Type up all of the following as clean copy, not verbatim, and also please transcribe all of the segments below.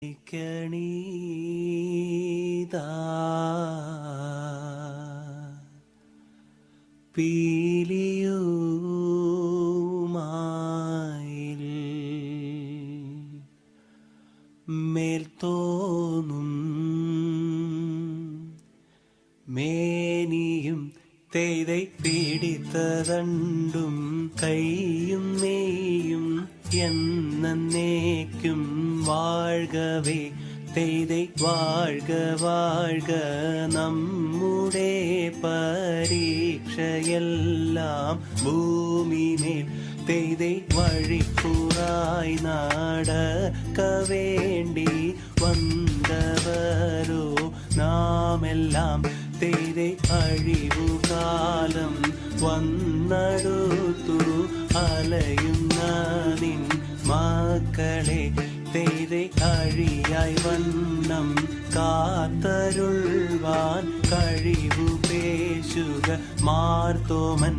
കണീതാ പീലിയുമായിൽ മേൽത്തോന്നും മേനിയും തെയ്தை പിടിത്തതണ്ടും കൈയും നെയ്യും എന്നേക്കും വാഴ്കവേ തെയ്தை വാഴ്ക വാഴ്ക നമ്മുടെ പരീക്ഷയെല്ലാം ഭൂമിമേൽ തെയ്தை വഴിക്കുറായി നടക്ക വേണ്ടി വന്നവരോ നാമെല്ലാം തെയ്தை അഴിവുകാലം വന്നടുത്തു അലയുന്ന നിൻ മക്കളെ തെയ്தை അഴിയായി വണ്ണം കാത്തരുൾവാൻ കഴിവു പേശുക മാർത്തോമൻ.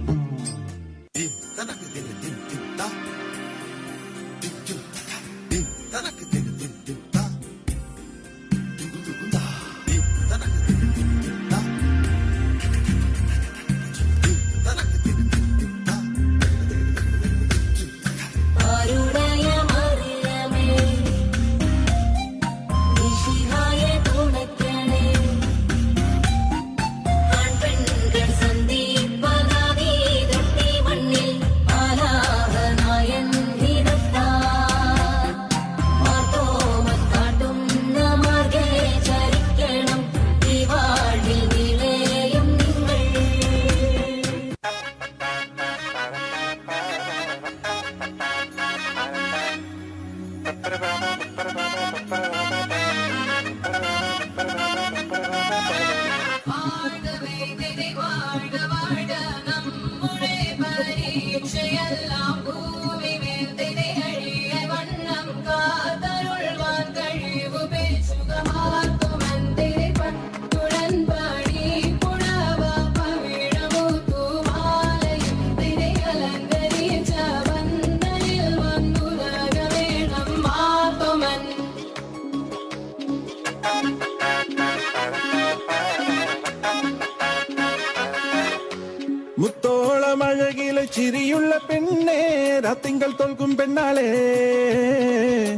മുത്തോളമഴകിലെ ചിരിയുള്ള പെണ്ണേ രാത്തിങ്കൾ തോൽക്കും പെണ്ണാളെ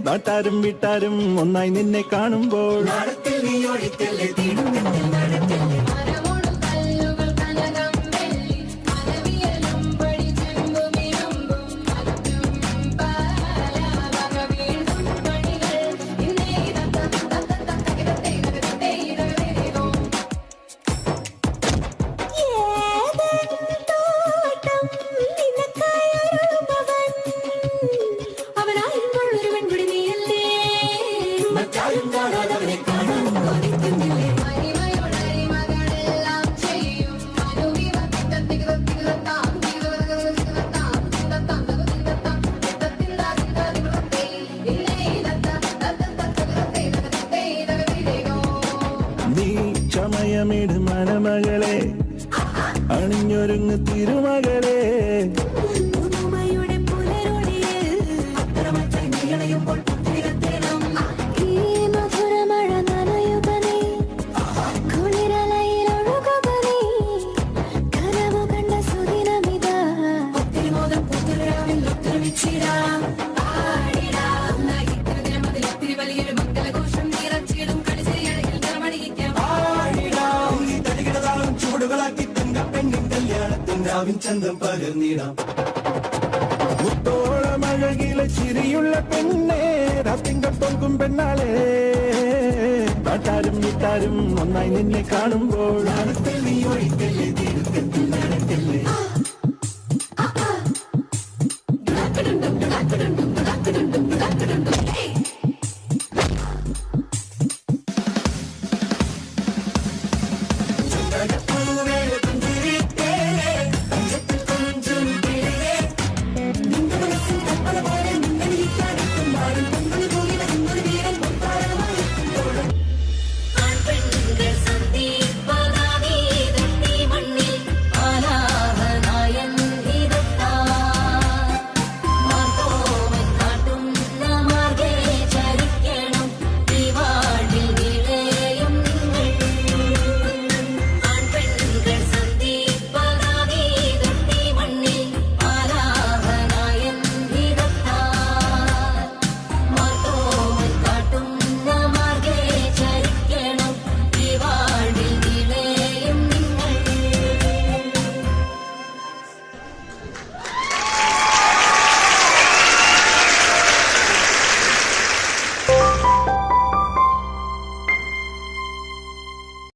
നാട്ടാരും വീട്ടാരും ഒന്നായി നിന്നെ കാണുമ്പോൾ ചമയമിട് മനമകളെ അണിഞ്ഞൊരുങ്ങ് തിരുമകളെ ചന്തം പകർന്നിടാം. മുത്തോളമഴകിലെ ചിരിയുള്ള പെണ്ണേ രാത്തിങ്കൾ തോൽക്കും പെണ്ണാളെ നാട്ടാരും വീട്ടാരും ഒന്നായി നിന്നെ കാണുമ്പോൾ നീ ഒഴിക്കല്ലേ തീരുത്തത്തിൽ നടക്കല്ലേ. Hey!